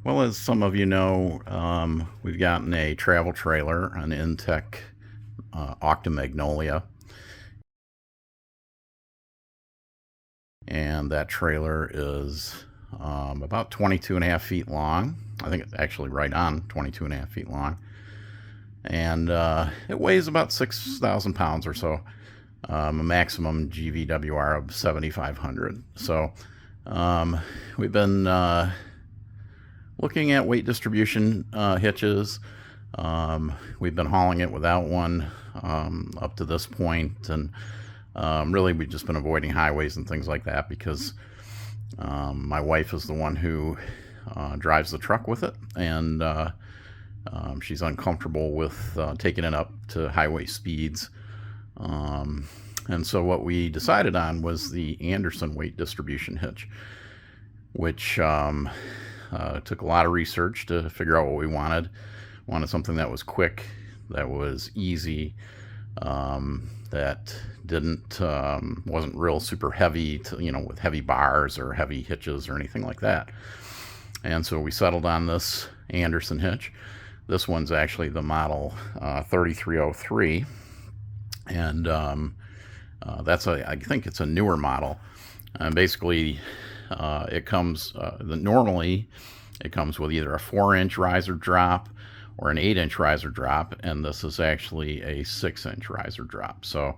Well, as some of you know, we've gotten a travel trailer, an inTech Aucta Magnolia, and that trailer is about 22 and a half feet long. I think it's actually right on 22 and a half feet long, and it weighs about 6,000 pounds or so, a maximum GVWR of 7,500. So we've been looking at weight distribution hitches. We've been hauling it without one up to this point, and really we've just been avoiding highways and things like that because my wife is the one who drives the truck with it, and she's uncomfortable with taking it up to highway speeds. And so what we decided on was the Andersen Weight Distribution Hitch, which took a lot of research to figure out what we wanted. Wanted something that was quick, that was easy, that didn't wasn't real super heavy, with heavy bars or heavy hitches or anything like that. And so we settled on this Andersen Hitch. This one's actually the model 3303, and I think it's a newer model. And basically, it comes normally it comes with either a 4-inch riser drop or an 8-inch riser drop, and this is actually a 6-inch riser drop. So,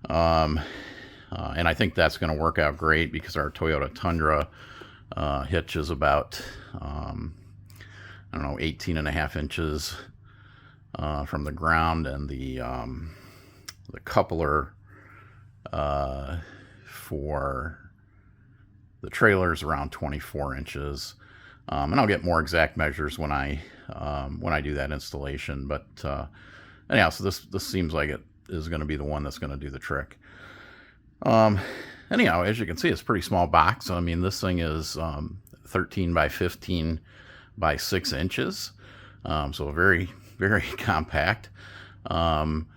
and I think that's going to work out great because our Toyota Tundra hitch is about 18 and a half inches from the ground, and the coupler for the trailer is around 24 inches. And I'll get more exact measures when I do that installation. But anyhow, so this seems like it is going to be the one that's going to do the trick. Anyhow, as you can see, it's a pretty small box. I mean, this thing is 13 by 15 by 6 inches, so very, very compact. And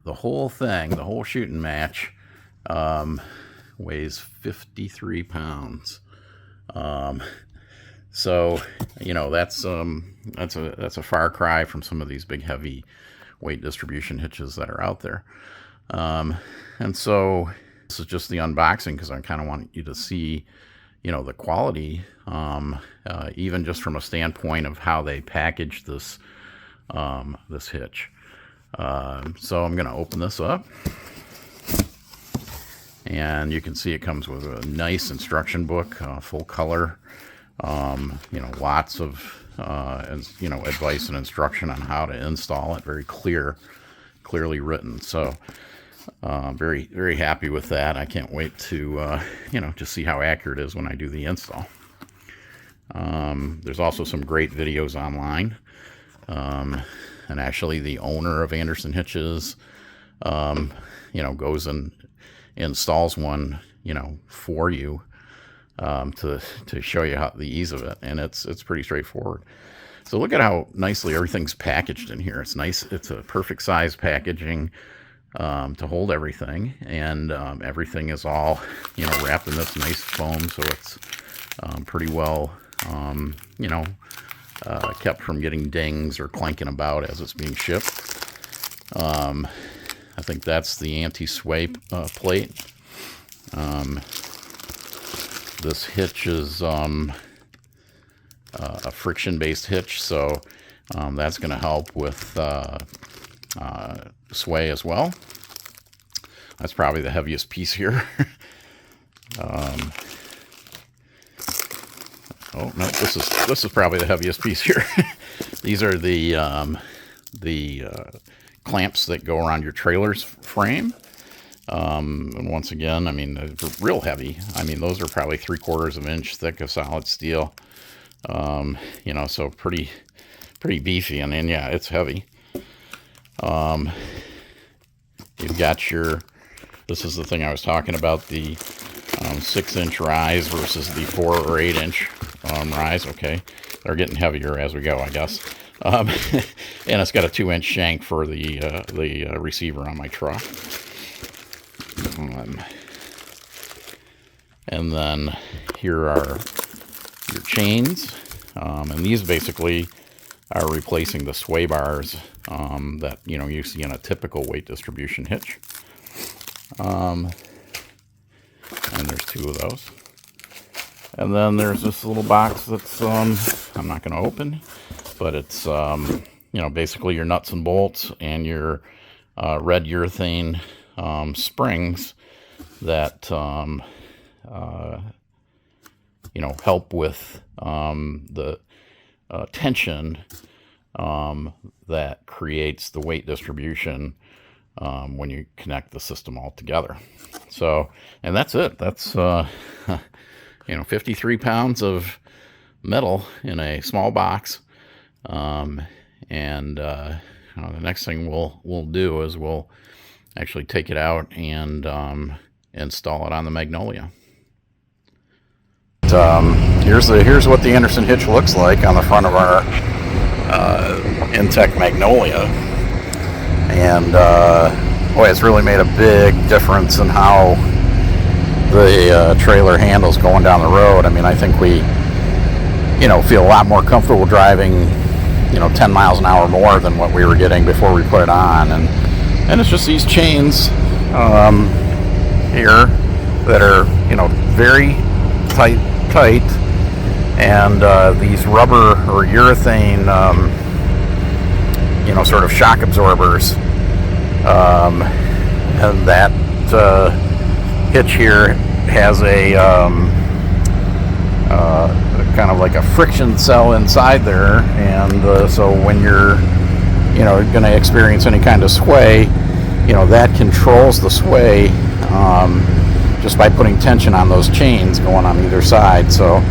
the whole thing, the whole shooting match, weighs 53 pounds. So that's a far cry from some of these big heavy weight distribution hitches that are out there. And so this is just the unboxing because I kind of want you to see the quality, even just from a standpoint of how they package this this hitch. So I'm going to open this up, and you can see it comes with a nice instruction book, full color. Lots of advice and instruction on how to install it. Very clearly written. So very, very happy with that. I can't wait to just see how accurate it is when I do the install. There's also some great videos online, and actually the owner of Andersen Hitches goes and installs one for you, to show you how the ease of it, and it's pretty straightforward. So look at how nicely everything's packaged in here. It's nice. It's a perfect size packaging to hold everything, and everything is all wrapped in this nice foam, so it's pretty well kept from getting dings or clanking about as it's being shipped. I think that's the anti-sway plate. This hitch is a friction-based hitch, so that's going to help with sway as well. That's probably the heaviest piece here. Oh no, this is probably the heaviest piece here. These are the clamps that go around your trailer's frame. And once again, I mean, they're real heavy. I mean, those are probably 3/4 of an inch thick of solid steel. So pretty beefy. And then, yeah, it's heavy. You've got this is the thing I was talking about, the 6-inch rise versus the 4 or 8-inch rise. Okay, they're getting heavier as we go, I guess. And it's got a 2-inch shank for the receiver on my truck. And then here are your chains, and these basically are replacing the sway bars that you see in a typical weight distribution hitch. And there's 2 of those. And then there's this little box that's I'm not going to open, but it's basically your nuts and bolts and your red urethane springs that help with the tension that creates the weight distribution when you connect the system all together. So, and that's it. That's 53 pounds of metal in a small box. The next thing we'll do is we'll actually take it out and install it on the Magnolia. Here's what the Andersen Hitch looks like on the front of our inTech Magnolia, and boy, it's really made a big difference in how the trailer handles going down the road. I mean, I think we feel a lot more comfortable driving 10 miles an hour more than what we were getting before we put it on, and it's just these chains here that are very tight, and these rubber or urethane sort of shock absorbers, and that hitch here has a kind of like a friction cell inside there, and so when you're going to experience any kind of sway, that controls the sway just by putting tension on those chains going on either side. So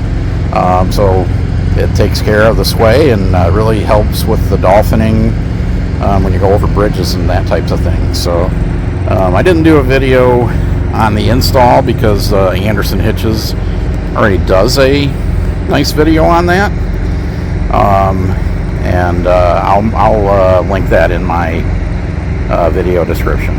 it takes care of the sway and really helps with the dolphining when you go over bridges and that types of things. So I didn't do a video on the install because Andersen Hitches already does a nice video on that, and I'll link that in my video description.